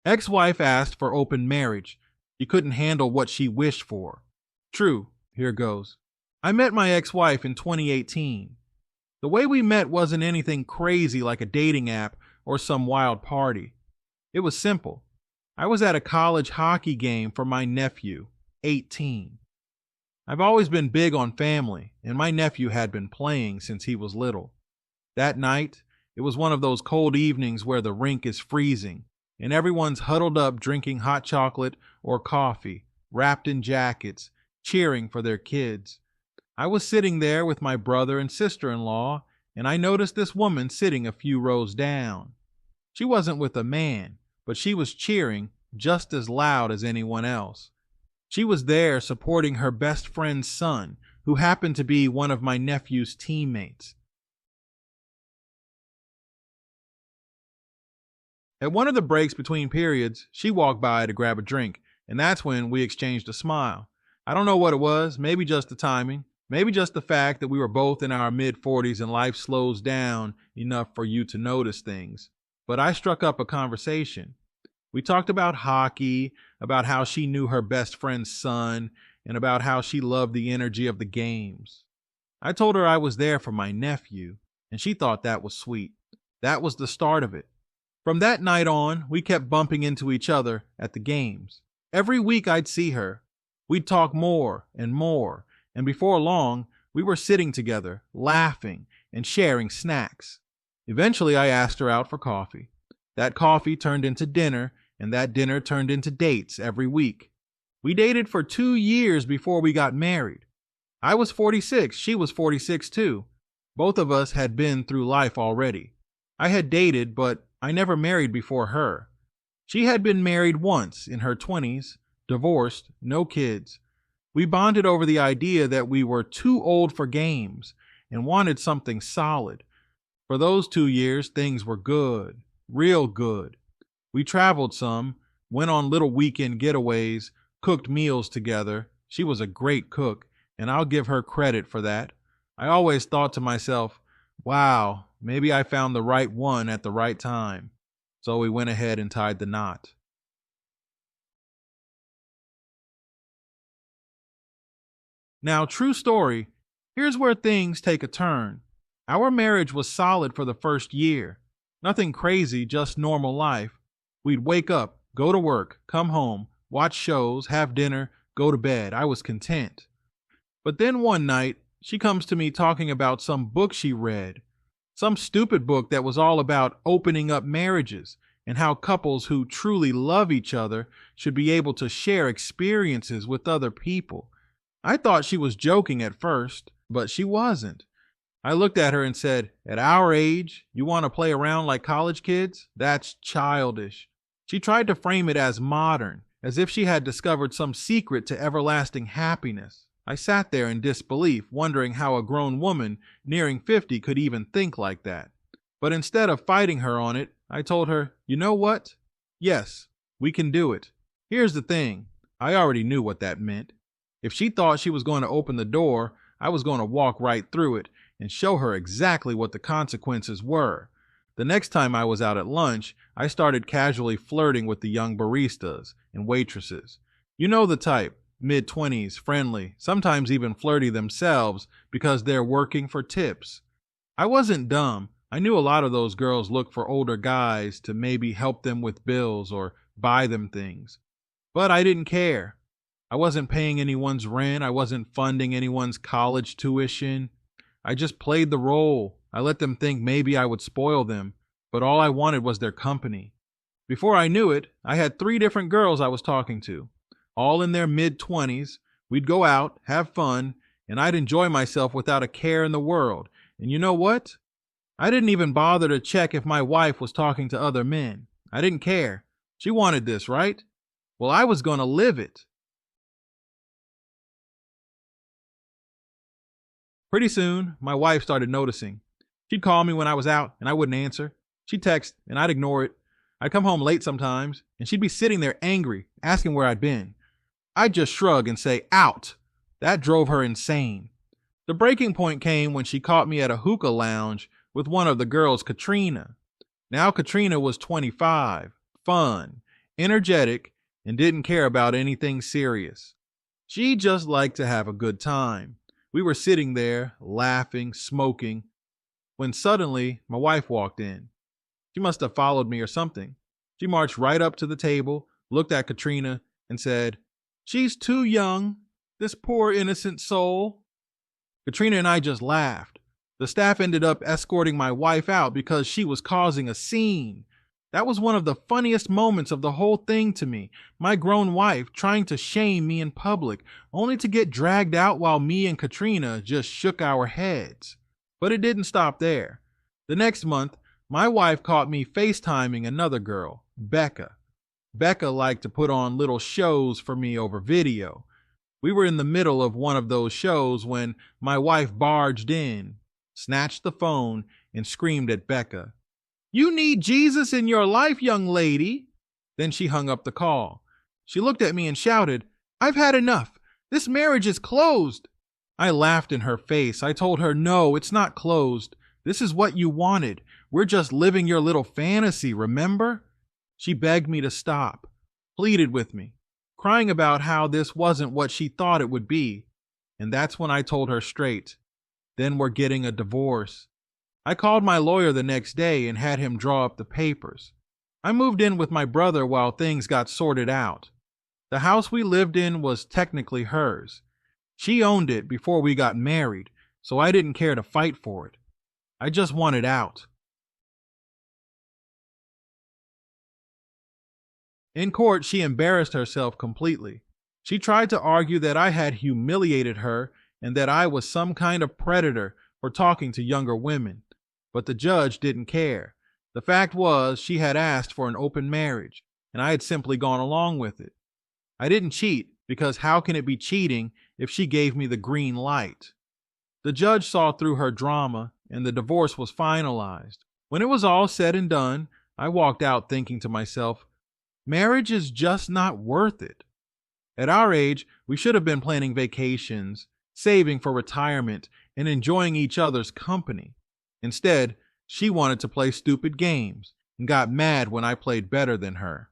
Ex-wife asked for open marriage. She couldn't handle what she wished for. True, here goes. I met my ex-wife in 2018. The way we met wasn't anything crazy like a dating app or some wild party. It was simple. I was at a college hockey game for my nephew, 18. I've always been big on family, and my nephew had been playing since he was little. That night, it was one of those cold evenings where the rink is freezing, and everyone's huddled up drinking hot chocolate or coffee, wrapped in jackets, cheering for their kids. I was sitting there with my brother and sister-in-law, and I noticed this woman sitting a few rows down. She wasn't with a man, but she was cheering just as loud as anyone else. She was there supporting her best friend's son, who happened to be one of my nephew's teammates. At one of the breaks between periods, she walked by to grab a drink, and that's when we exchanged a smile. I don't know what it was, maybe just the timing, maybe just the fact that we were both in our mid-40s and life slows down enough for you to notice things. But I struck up a conversation. We talked about hockey, about how she knew her best friend's son, and about how she loved the energy of the games. I told her I was there for my nephew, and she thought that was sweet. That was the start of it. From that night on, we kept bumping into each other at the games. Every week I'd see her. We'd talk more, and before long, we were sitting together, laughing, and sharing snacks. Eventually, I asked her out for coffee. That coffee turned into dinner, and that dinner turned into dates every week. We dated for 2 years before we got married. I was 46, she was 46 too. Both of us had been through life already. I had dated, but I never married before her. She had been married once in her 20s, divorced, no kids. We bonded over the idea that we were too old for games and wanted something solid. For those 2 years, things were good, real good. We traveled some, went on little weekend getaways, cooked meals together. She was a great cook, and I'll give her credit for that. I always thought to myself, wow, maybe I found the right one at the right time. So we went ahead and tied the knot. Now, true story, here's where things take a turn. Our marriage was solid for the first year. Nothing crazy, just normal life. We'd wake up, go to work, come home, watch shows, have dinner, go to bed. I was content. But then one night, she comes to me talking about some book she read. Some stupid book that was all about opening up marriages and how couples who truly love each other should be able to share experiences with other people. I thought she was joking at first, but she wasn't. I looked at her and said, at our age, you want to play around like college kids? That's childish. She tried to frame it as modern, as if she had discovered some secret to everlasting happiness. I sat there in disbelief, wondering how a grown woman nearing 50 could even think like that. But instead of fighting her on it, I told her, you know what? Yes, we can do it. Here's the thing. I already knew what that meant. If she thought she was going to open the door, I was going to walk right through it and show her exactly what the consequences were. The next time I was out at lunch, I started casually flirting with the young baristas and waitresses. You know the type, mid-20s, friendly, sometimes even flirty themselves because they're working for tips. I wasn't dumb. I knew a lot of those girls look for older guys to maybe help them with bills or buy them things. But I didn't care. I wasn't paying anyone's rent. I wasn't funding anyone's college tuition. I just played the role. I let them think maybe I would spoil them, but all I wanted was their company. Before I knew it, I had 3 different girls I was talking to, all in their mid-20s. We'd go out, have fun, and I'd enjoy myself without a care in the world. And you know what? I didn't even bother to check if my wife was talking to other men. I didn't care. She wanted this, right? Well, I was going to live it. Pretty soon, my wife started noticing. She'd call me when I was out, and I wouldn't answer. She'd text, and I'd ignore it. I'd come home late sometimes, and she'd be sitting there angry, asking where I'd been. I'd just shrug and say, out. That drove her insane. The breaking point came when she caught me at a hookah lounge with one of the girls, Katrina. Now Katrina was 25, fun, energetic, and didn't care about anything serious. She just liked to have a good time. We were sitting there, laughing, smoking, when suddenly my wife walked in. She must have followed me or something. She marched right up to the table, looked at Katrina, and said, "She's too young, this poor innocent soul." Katrina and I just laughed. The staff ended up escorting my wife out because she was causing a scene. That was one of the funniest moments of the whole thing to me. My grown wife trying to shame me in public, only to get dragged out while me and Katrina just shook our heads. But it didn't stop there. The next month, my wife caught me FaceTiming another girl, Becca. Becca liked to put on little shows for me over video. We were in the middle of one of those shows when my wife barged in, snatched the phone, and screamed at Becca, "You need Jesus in your life, young lady." Then she hung up the call. She looked at me and shouted, "I've had enough. This marriage is closed." I laughed in her face. I told her, "No, it's not closed. This is what you wanted. We're just living your little fantasy, remember?" She begged me to stop, pleaded with me, crying about how this wasn't what she thought it would be. And that's when I told her straight, "Then we're getting a divorce." I called my lawyer the next day and had him draw up the papers. I moved in with my brother while things got sorted out. The house we lived in was technically hers. She owned it before we got married, so I didn't care to fight for it. I just wanted out. In court, she embarrassed herself completely. She tried to argue that I had humiliated her and that I was some kind of predator for talking to younger women. But the judge didn't care. The fact was, she had asked for an open marriage, and I had simply gone along with it. I didn't cheat, because how can it be cheating if she gave me the green light? The judge saw through her drama, and the divorce was finalized. When it was all said and done, I walked out thinking to myself, marriage is just not worth it. At our age, we should have been planning vacations, saving for retirement, and enjoying each other's company. Instead, she wanted to play stupid games and got mad when I played better than her.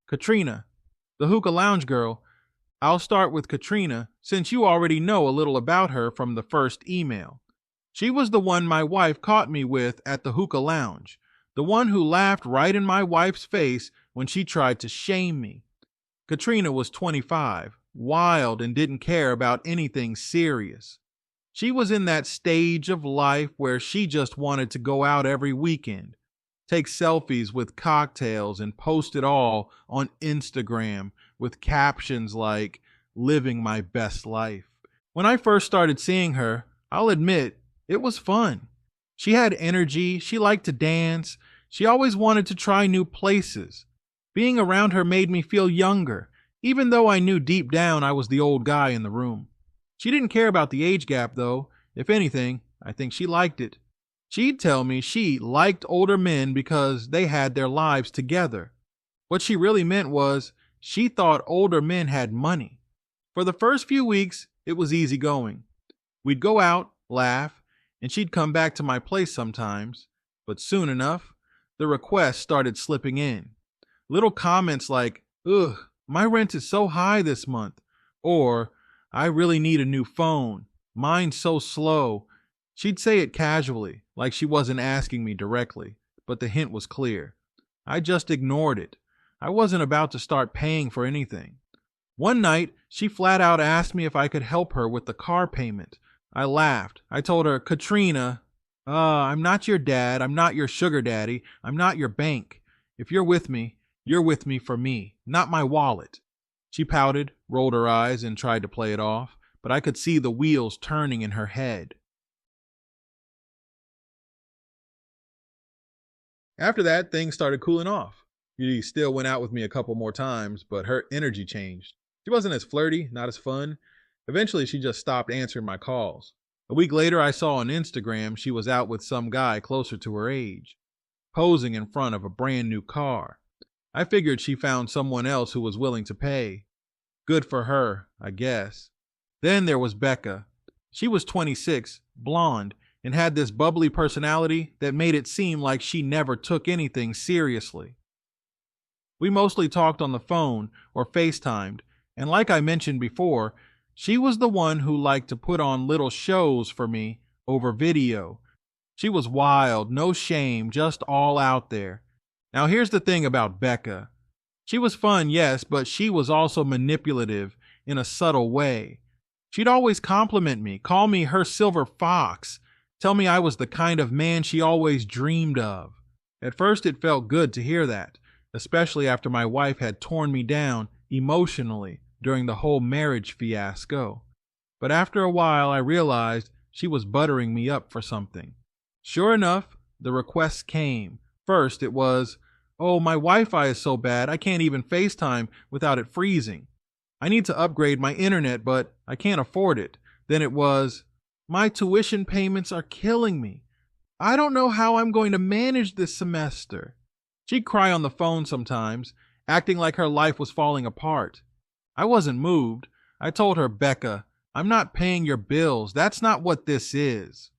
Katrina, the hookah lounge girl. I'll start with Katrina since you already know a little about her from the first email. She was the one my wife caught me with at the hookah lounge, the one who laughed right in my wife's face when she tried to shame me. Katrina was 25, wild, and didn't care about anything serious. She was in that stage of life where she just wanted to go out every weekend, take selfies with cocktails, and post it all on Instagram with captions like, "Living my best life." When I first started seeing her, I'll admit, it was fun. She had energy, she liked to dance, she always wanted to try new places. Being around her made me feel younger, even though I knew deep down I was the old guy in the room. She didn't care about the age gap, though. If anything, I think she liked it. She'd tell me she liked older men because they had their lives together. What she really meant was she thought older men had money. For the first few weeks, it was easy going. We'd go out, laugh, and she'd come back to my place sometimes. But soon enough, the requests started slipping in. Little comments like, "Ugh, my rent is so high this month," or "I really need a new phone. Mine's so slow." She'd say it casually, like she wasn't asking me directly, but the hint was clear. I just ignored it. I wasn't about to start paying for anything. One night, she flat out asked me if I could help her with the car payment. I laughed. I told her, "Katrina, I'm not your dad. I'm not your sugar daddy. I'm not your bank. If you're with me for me, not my wallet." She pouted, rolled her eyes, and tried to play it off, but I could see the wheels turning in her head. After that, things started cooling off. She still went out with me a couple more times, but her energy changed. She wasn't as flirty, not as fun. Eventually, she just stopped answering my calls. A week later, I saw on Instagram she was out with some guy closer to her age, posing in front of a brand new car. I figured she found someone else who was willing to pay. Good for her, I guess. Then there was Becca. She was 26, blonde, and had this bubbly personality that made it seem like she never took anything seriously. We mostly talked on the phone or FaceTimed, and like I mentioned before, she was the one who liked to put on little shows for me over video. She was wild, no shame, just all out there. Now here's the thing about Becca. She was fun, yes, but she was also manipulative in a subtle way. She'd always compliment me, call me her silver fox, tell me I was the kind of man she always dreamed of. At first it felt good to hear that, especially after my wife had torn me down emotionally during the whole marriage fiasco. But after a while I realized she was buttering me up for something. Sure enough, the requests came. First it was, "Oh, my Wi-Fi is so bad I can't even FaceTime without it freezing. I need to upgrade my internet, but I can't afford it." Then it was, "My tuition payments are killing me. I don't know how I'm going to manage this semester." She'd cry on the phone sometimes, acting like her life was falling apart. I wasn't moved. I told her, "Becca, I'm not paying your bills. That's not what this is."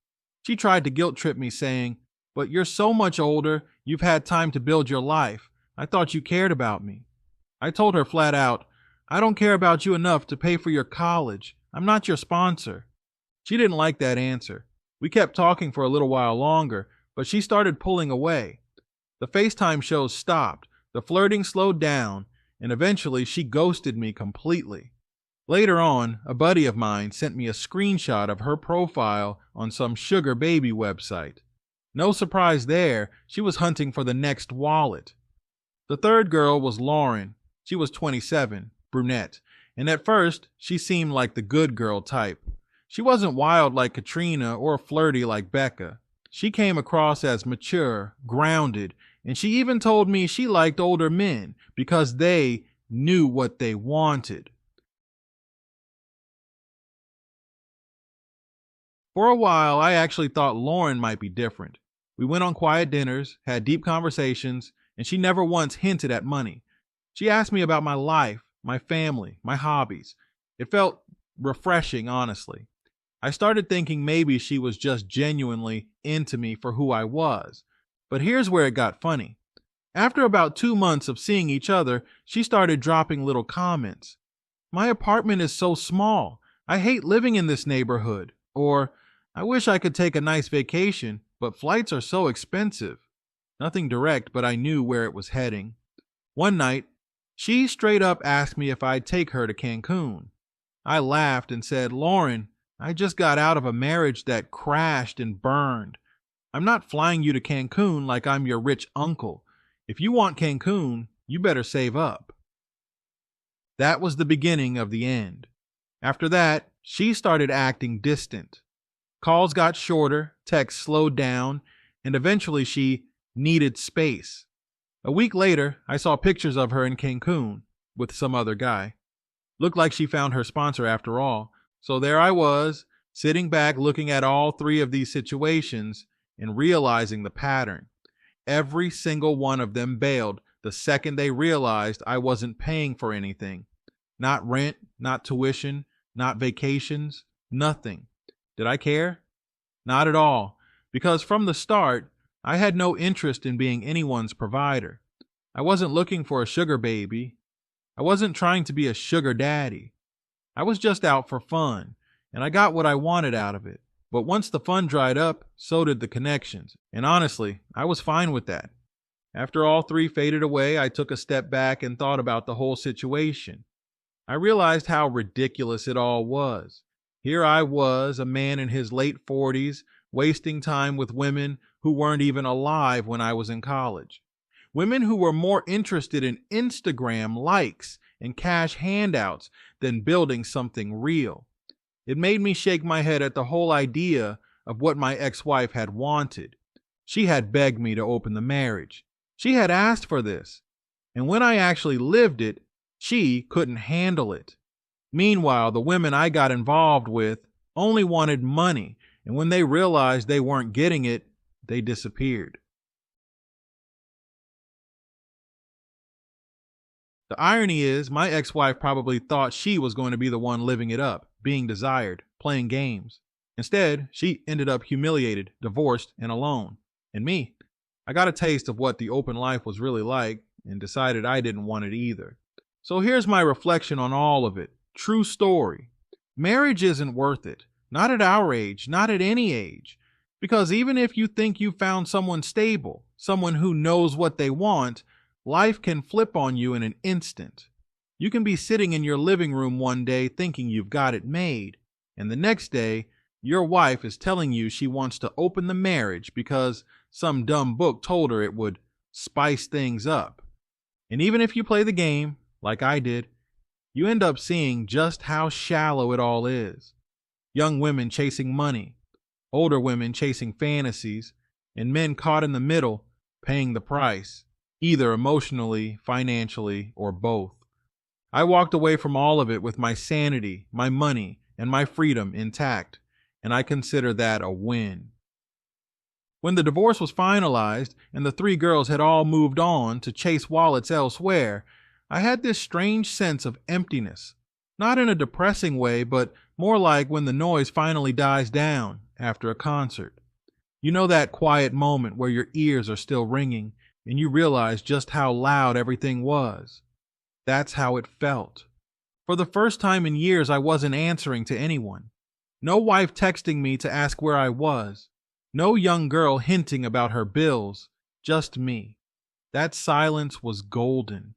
She tried to guilt trip me, saying, "But you're so much older, you've had time to build your life. I thought you cared about me." I told her flat out, "I don't care about you enough to pay for your college. I'm not your sponsor." She didn't like that answer. We kept talking for a little while longer, but she started pulling away. The FaceTime shows stopped, the flirting slowed down, and eventually she ghosted me completely. Later on, a buddy of mine sent me a screenshot of her profile on some sugar baby website. No surprise there, she was hunting for the next wallet. The third girl was Lauren. She was 27, brunette, and at first she seemed like the good girl type. She wasn't wild like Katrina or flirty like Becca. She came across as mature, grounded, and she even told me she liked older men because they knew what they wanted. For a while, I actually thought Lauren might be different. We went on quiet dinners, had deep conversations, and she never once hinted at money. She asked me about my life, my family, my hobbies. It felt refreshing, honestly. I started thinking maybe she was just genuinely into me for who I was. But here's where it got funny. After about 2 months of seeing each other, she started dropping little comments. "My apartment is so small. I hate living in this neighborhood." Or, "I wish I could take a nice vacation, but flights are so expensive." Nothing direct, but I knew where it was heading. One night, she straight up asked me if I'd take her to Cancun. I laughed and said, "Lauren, I just got out of a marriage that crashed and burned. I'm not flying you to Cancun like I'm your rich uncle. If you want Cancun, you better save up." That was the beginning of the end. After that, she started acting distant. Calls got shorter, texts slowed down, and eventually she needed space. A week later, I saw pictures of her in Cancun with some other guy. Looked like she found her sponsor after all. So there I was, sitting back looking at all three of these situations and realizing the pattern. Every single one of them bailed the second they realized I wasn't paying for anything. Not rent, not tuition, not vacations, nothing. Did I care? Not at all, because from the start, I had no interest in being anyone's provider. I wasn't looking for a sugar baby. I wasn't trying to be a sugar daddy. I was just out for fun, and I got what I wanted out of it. But once the fun dried up, so did the connections. And honestly, I was fine with that. After all three faded away, I took a step back and thought about the whole situation. I realized how ridiculous it all was. Here I was, a man in his late 40s, wasting time with women who weren't even alive when I was in college. Women who were more interested in Instagram likes and cash handouts than building something real. It made me shake my head at the whole idea of what my ex-wife had wanted. She had begged me to open the marriage. She had asked for this. And when I actually lived it, she couldn't handle it. Meanwhile, the women I got involved with only wanted money, and when they realized they weren't getting it, they disappeared. The irony is, my ex-wife probably thought she was going to be the one living it up, being desired, playing games. Instead, she ended up humiliated, divorced, and alone. And me, I got a taste of what the open life was really like, and decided I didn't want it either. So here's my reflection on all of it. True story. Marriage isn't worth it. Not at our age, not at any age. Because even if you think you found someone stable, someone who knows what they want, life can flip on you in an instant. You can be sitting in your living room one day thinking you've got it made, and the next day, your wife is telling you she wants to open the marriage because some dumb book told her it would spice things up. And even if you play the game, like I did, you end up seeing just how shallow it all is. Young women chasing money, older women chasing fantasies, and men caught in the middle paying the price, either emotionally, financially, or both. I walked away from all of it with my sanity, my money, and my freedom intact, and I consider that a win. When the divorce was finalized and the three girls had all moved on to chase wallets elsewhere, I had this strange sense of emptiness, not in a depressing way, but more like when the noise finally dies down after a concert. You know that quiet moment where your ears are still ringing and you realize just how loud everything was. That's how it felt. For the first time in years, I wasn't answering to anyone. No wife texting me to ask where I was. No young girl hinting about her bills. Just me. That silence was golden.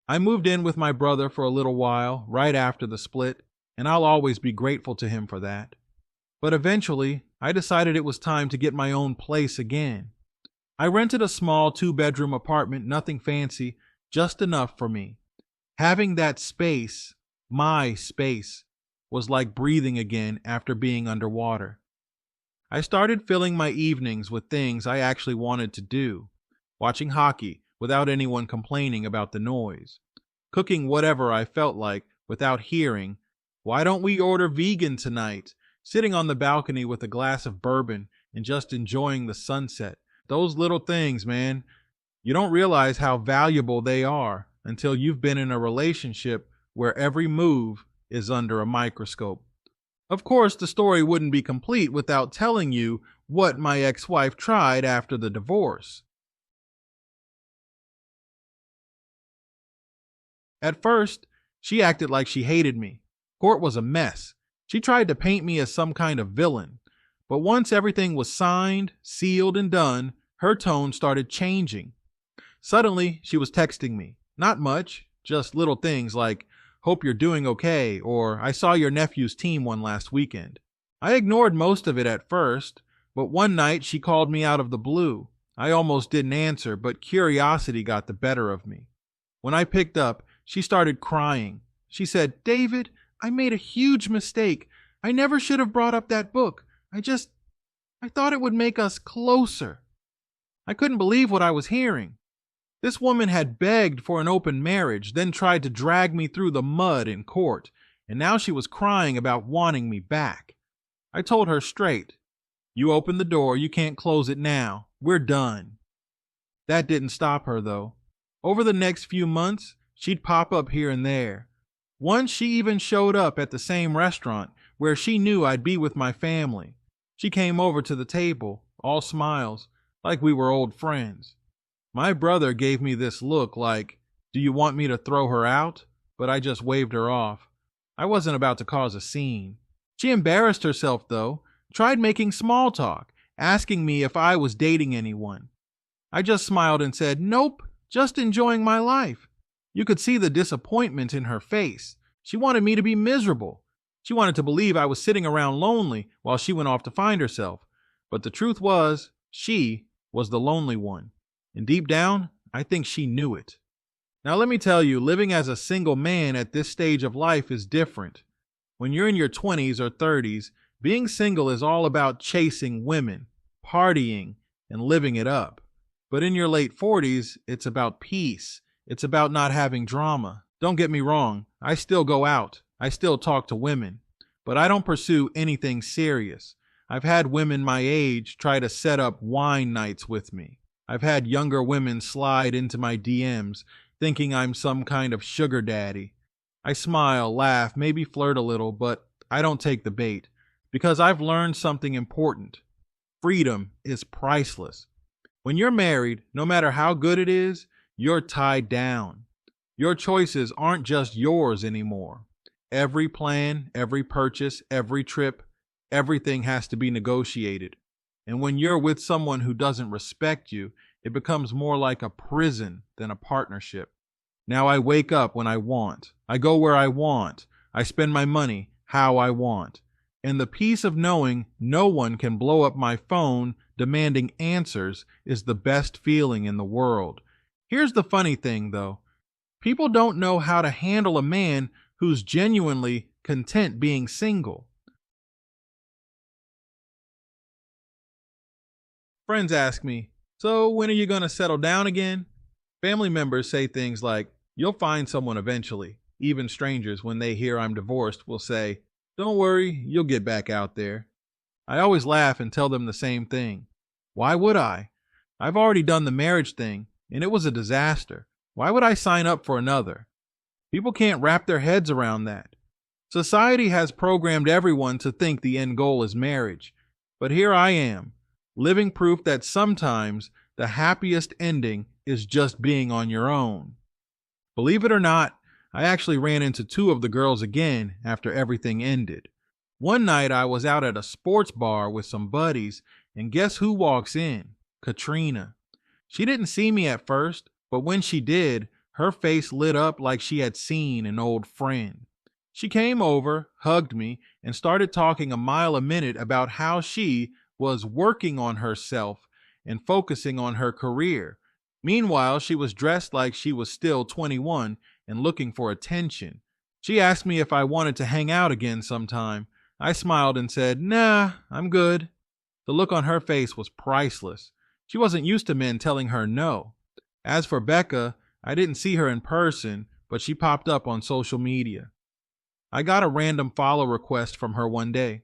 I moved in with my brother for a little while, right after the split, and I'll always be grateful to him for that. But eventually, I decided it was time to get my own place again. I rented a small 2-bedroom apartment, nothing fancy, just enough for me. Having that space, my space, was like breathing again after being underwater. I started filling my evenings with things I actually wanted to do. Watching hockey without anyone complaining about the noise. Cooking whatever I felt like without hearing, "Why don't we order vegan tonight?" Sitting on the balcony with a glass of bourbon and just enjoying the sunset. Those little things, man, you don't realize how valuable they are until you've been in a relationship where every move is under a microscope. Of course, the story wouldn't be complete without telling you what my ex-wife tried after the divorce. At first, she acted like she hated me. Court was a mess. She tried to paint me as some kind of villain. But once everything was signed, sealed, and done, her tone started changing. Suddenly, she was texting me. Not much, just little things like, "Hope you're doing okay," or "I saw your nephew's team won last weekend." I ignored most of it at first, but one night she called me out of the blue. I almost didn't answer, but curiosity got the better of me. When I picked up, she started crying. She said, "David, I made a huge mistake. I never should have brought up that book. I thought it would make us closer." I couldn't believe what I was hearing. This woman had begged for an open marriage, then tried to drag me through the mud in court, and now she was crying about wanting me back. I told her straight, "You opened the door, you can't close it now. We're done." That didn't stop her, though. Over the next few months, she'd pop up here and there. Once she even showed up at the same restaurant where she knew I'd be with my family. She came over to the table, all smiles, like we were old friends. My brother gave me this look like, "Do you want me to throw her out?" But I just waved her off. I wasn't about to cause a scene. She embarrassed herself, though, tried making small talk, asking me if I was dating anyone. I just smiled and said, "Nope, just enjoying my life." You could see the disappointment in her face. She wanted me to be miserable. She wanted to believe I was sitting around lonely while she went off to find herself. But the truth was, she was the lonely one. And deep down, I think she knew it. Now let me tell you, living as a single man at this stage of life is different. When you're in your 20s or 30s, being single is all about chasing women, partying, and living it up. But in your late 40s, it's about peace. It's about not having drama. Don't get me wrong, I still go out. I still talk to women. But I don't pursue anything serious. I've had women my age try to set up wine nights with me. I've had younger women slide into my DMs thinking I'm some kind of sugar daddy. I smile, laugh, maybe flirt a little, but I don't take the bait because I've learned something important. Freedom is priceless. When you're married, no matter how good it is, you're tied down. Your choices aren't just yours anymore. Every plan, every purchase, every trip, everything has to be negotiated. And when you're with someone who doesn't respect you, it becomes more like a prison than a partnership. Now I wake up when I want. I go where I want. I spend my money how I want. And the peace of knowing no one can blow up my phone demanding answers is the best feeling in the world. Here's the funny thing, though. People don't know how to handle a man who's genuinely content being single. Friends ask me, so when are you going to settle down again? Family members say things like, you'll find someone eventually. Even strangers, when they hear I'm divorced, will say, don't worry, you'll get back out there. I always laugh and tell them the same thing. Why would I? I've already done the marriage thing, and it was a disaster. Why would I sign up for another? People can't wrap their heads around that. Society has programmed everyone to think the end goal is marriage. But here I am, living proof that sometimes the happiest ending is just being on your own. Believe it or not, I actually ran into two of the girls again after everything ended. One night I was out at a sports bar with some buddies, and guess who walks in? Katrina. She didn't see me at first, but when she did, her face lit up like she had seen an old friend. She came over, hugged me, and started talking a mile a minute about how she was working on herself and focusing on her career. Meanwhile, she was dressed like she was still 21 and looking for attention. She asked me if I wanted to hang out again sometime. I smiled and said, nah, I'm good. The look on her face was priceless. She wasn't used to men telling her no. As for Becca, I didn't see her in person, but she popped up on social media. I got a random follow request from her one day.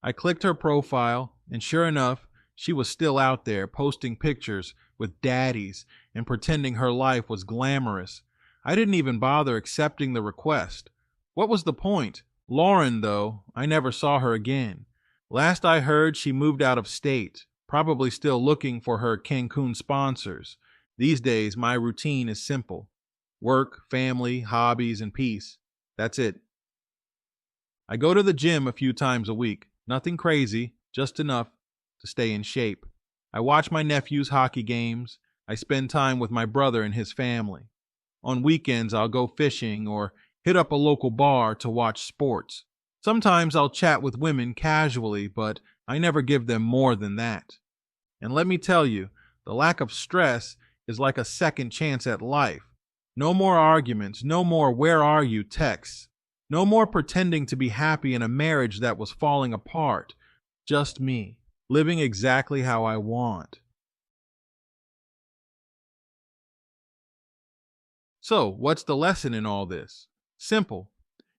I clicked her profile, and sure enough, she was still out there posting pictures with daddies and pretending her life was glamorous. I didn't even bother accepting the request. What was the point? Lauren, though, I never saw her again. Last I heard, she moved out of state, probably still looking for her Cancun sponsors. These days, my routine is simple. Work, family, hobbies, and peace. That's it. I go to the gym a few times a week. Nothing crazy, just enough to stay in shape. I watch my nephew's hockey games. I spend time with my brother and his family. On weekends, I'll go fishing or hit up a local bar to watch sports. Sometimes I'll chat with women casually, but I never give them more than that. And let me tell you, the lack of stress is like a second chance at life. No more arguments, no more "where are you" texts. No more pretending to be happy in a marriage that was falling apart. Just me, living exactly how I want. So, what's the lesson in all this? Simple.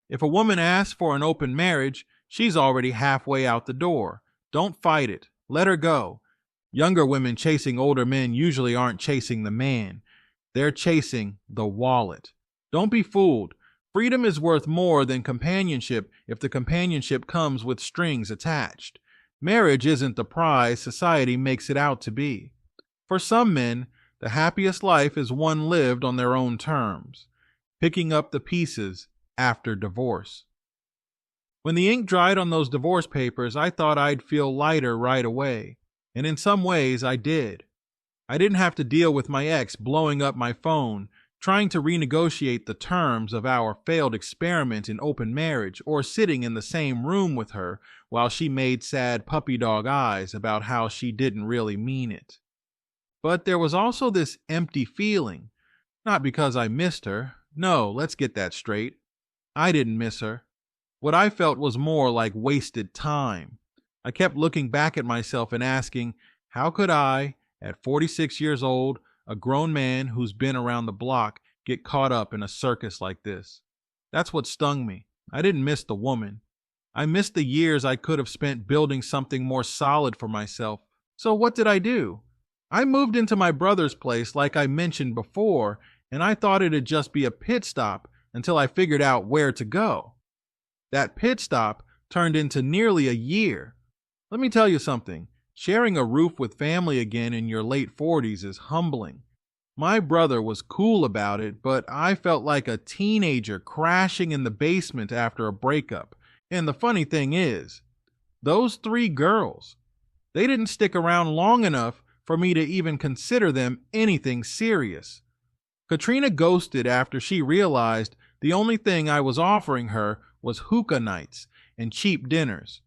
If a woman asks for an open marriage, she's already halfway out the door. Don't fight it. Let her go. Younger women chasing older men usually aren't chasing the man. They're chasing the wallet. Don't be fooled. Freedom is worth more than companionship if the companionship comes with strings attached. Marriage isn't the prize society makes it out to be. For some men, the happiest life is one lived on their own terms, picking up the pieces after divorce. When the ink dried on those divorce papers, I thought I'd feel lighter right away, and in some ways I did. I didn't have to deal with my ex blowing up my phone, trying to renegotiate the terms of our failed experiment in open marriage, or sitting in the same room with her while she made sad puppy dog eyes about how she didn't really mean it. But there was also this empty feeling. Not because I missed her. No, let's get that straight. I didn't miss her. What I felt was more like wasted time. I kept looking back at myself and asking, how could I, at 46 years old, a grown man who's been around the block, get caught up in a circus like this? That's what stung me. I didn't miss the woman. I missed the years I could have spent building something more solid for myself. So what did I do? I moved into my brother's place like I mentioned before, and I thought it'd just be a pit stop until I figured out where to go. That pit stop turned into nearly a year. Let me tell you something. Sharing a roof with family again in your late 40s is humbling. My brother was cool about it, but I felt like a teenager crashing in the basement after a breakup. And the funny thing is, those three girls, they didn't stick around long enough for me to even consider them anything serious. Katrina ghosted after she realized the only thing I was offering her was hookah nights and cheap dinners.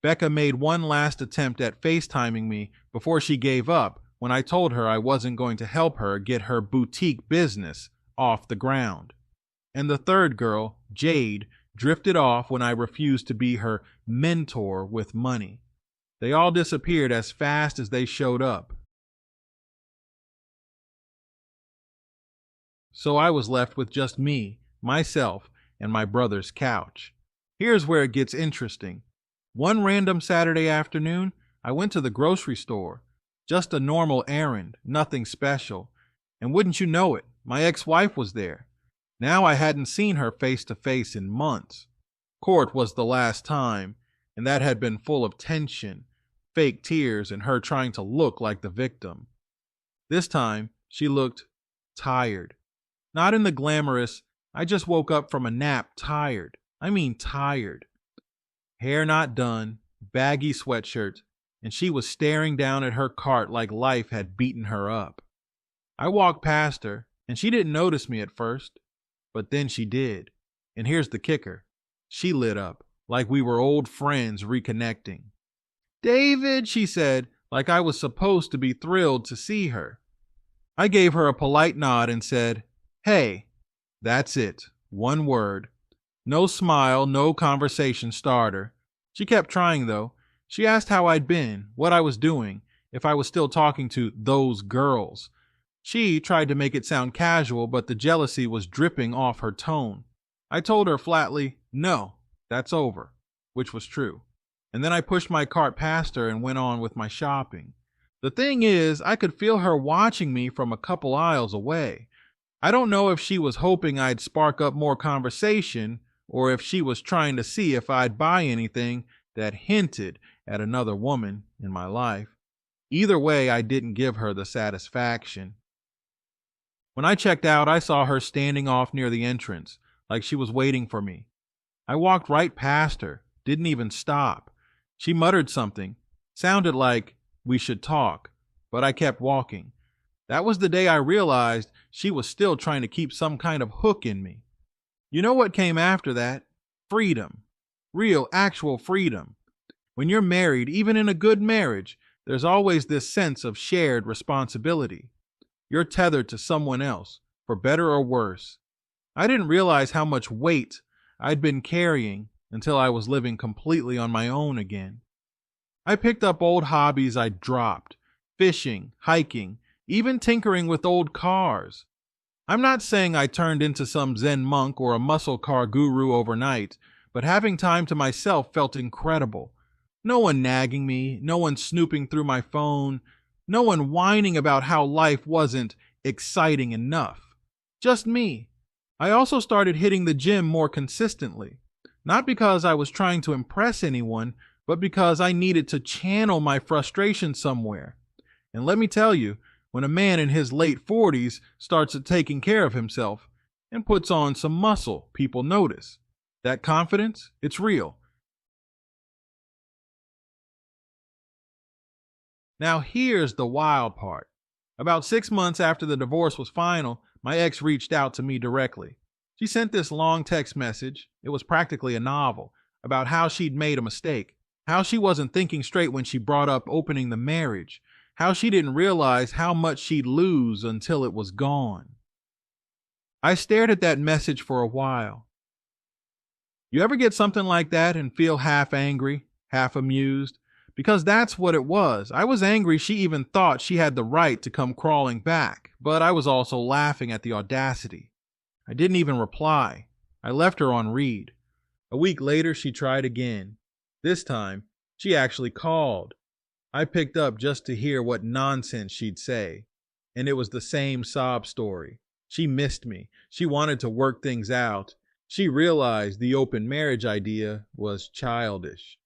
Becca made one last attempt at FaceTiming me before she gave up when I told her I wasn't going to help her get her boutique business off the ground. And the third girl, Jade, drifted off when I refused to be her mentor with money. They all disappeared as fast as they showed up. So I was left with just me, myself, and my brother's couch. Here's where it gets interesting. One random Saturday afternoon, I went to the grocery store. Just a normal errand, nothing special. And wouldn't you know it, my ex-wife was there. Now I hadn't seen her face to face in months. Court was the last time, and that had been full of tension, fake tears, and her trying to look like the victim. This time, she looked tired. Not in the glamorous, I just woke up from a nap tired. I mean tired. Hair not done, baggy sweatshirt, and she was staring down at her cart like life had beaten her up. I walked past her, and she didn't notice me at first, but then she did. And here's the kicker. She lit up, like we were old friends reconnecting. "David," she said, like I was supposed to be thrilled to see her. I gave her a polite nod and said, "Hey." That's it. One word. No smile, no conversation starter. She kept trying, though. She asked how I'd been, what I was doing, if I was still talking to those girls. She tried to make it sound casual, but the jealousy was dripping off her tone. I told her flatly, no, that's over, which was true. And then I pushed my cart past her and went on with my shopping. The thing is, I could feel her watching me from a couple aisles away. I don't know if she was hoping I'd spark up more conversation or if she was trying to see if I'd buy anything that hinted at another woman in my life. Either way, I didn't give her the satisfaction. When I checked out, I saw her standing off near the entrance, like she was waiting for me. I walked right past her, didn't even stop. She muttered something, sounded like we should talk, but I kept walking. That was the day I realized she was still trying to keep some kind of hook in me. You know what came after that? Freedom. Real, actual freedom. When you're married, even in a good marriage, there's always this sense of shared responsibility. You're tethered to someone else, for better or worse. I didn't realize how much weight I'd been carrying until I was living completely on my own again. I picked up old hobbies I'd dropped, fishing, hiking, even tinkering with old cars. I'm not saying I turned into some Zen monk or a muscle car guru overnight, but having time to myself felt incredible. No one nagging me, no one snooping through my phone, no one whining about how life wasn't exciting enough. Just me. I also started hitting the gym more consistently, not because I was trying to impress anyone, but because I needed to channel my frustration somewhere. And let me tell you, when a man in his late 40s starts taking care of himself and puts on some muscle, people notice. That confidence, it's real. Now here's the wild part. About 6 months after the divorce was final, my ex reached out to me directly. She sent this long text message, it was practically a novel, about how she'd made a mistake, how she wasn't thinking straight when she brought up opening the marriage, how she didn't realize how much she'd lose until it was gone. I stared at that message for a while. You ever get something like that and feel half angry, half amused? Because that's what it was. I was angry she even thought she had the right to come crawling back, but I was also laughing at the audacity. I didn't even reply. I left her on read. A week later, she tried again. This time, she actually called. I picked up just to hear what nonsense she'd say. And it was the same sob story. She missed me. She wanted to work things out. She realized the open marriage idea was childish.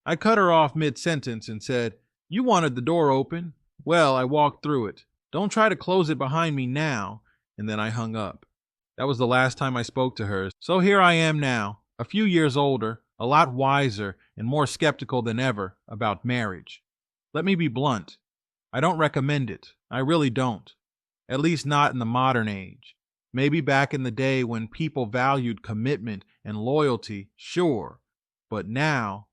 I cut her off mid-sentence and said, "You wanted the door open. Well, I walked through it. Don't try to close it behind me now. And then I hung up. That was the last time I spoke to her. So here I am now, a few years older, a lot wiser, and more skeptical than ever about marriage. Let me be blunt. I don't recommend it. I really don't. At least not in the modern age. Maybe back in the day when people valued commitment and loyalty, sure. But now,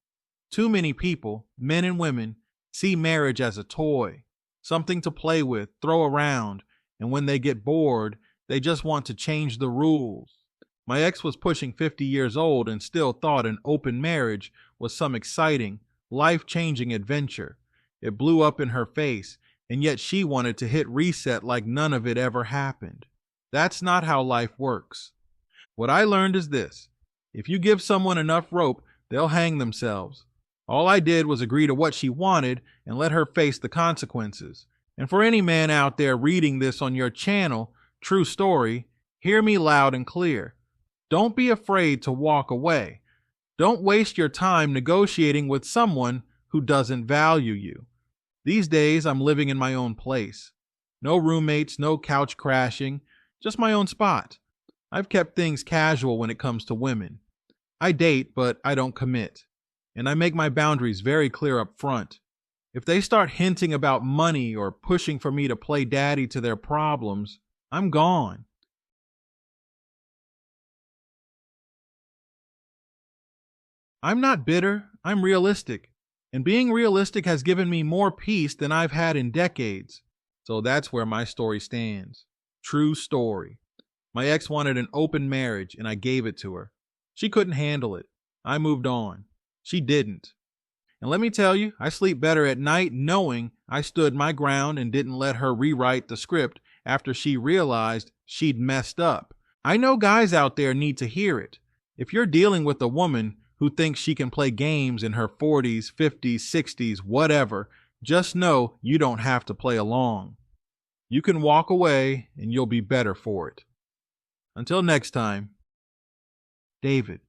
too many people, men and women, see marriage as a toy, something to play with, throw around, and when they get bored, they just want to change the rules. My ex was pushing 50 years old and still thought an open marriage was some exciting, life-changing adventure. It blew up in her face, and yet she wanted to hit reset like none of it ever happened. That's not how life works. What I learned is this: if you give someone enough rope, they'll hang themselves. All I did was agree to what she wanted and let her face the consequences. And for any man out there reading this on your channel, True Story, hear me loud and clear. Don't be afraid to walk away. Don't waste your time negotiating with someone who doesn't value you. These days, I'm living in my own place. No roommates, no couch crashing, just my own spot. I've kept things casual when it comes to women. I date, but I don't commit. And I make my boundaries very clear up front. If they start hinting about money or pushing for me to play daddy to their problems, I'm gone. I'm not bitter, I'm realistic. And being realistic has given me more peace than I've had in decades. So that's where my story stands. True story. My ex wanted an open marriage and I gave it to her. She couldn't handle it. I moved on. She didn't. And let me tell you, I sleep better at night knowing I stood my ground and didn't let her rewrite the script after she realized she'd messed up. I know guys out there need to hear it. If you're dealing with a woman who thinks she can play games in her 40s, 50s, 60s, whatever, just know you don't have to play along. You can walk away and you'll be better for it. Until next time, David.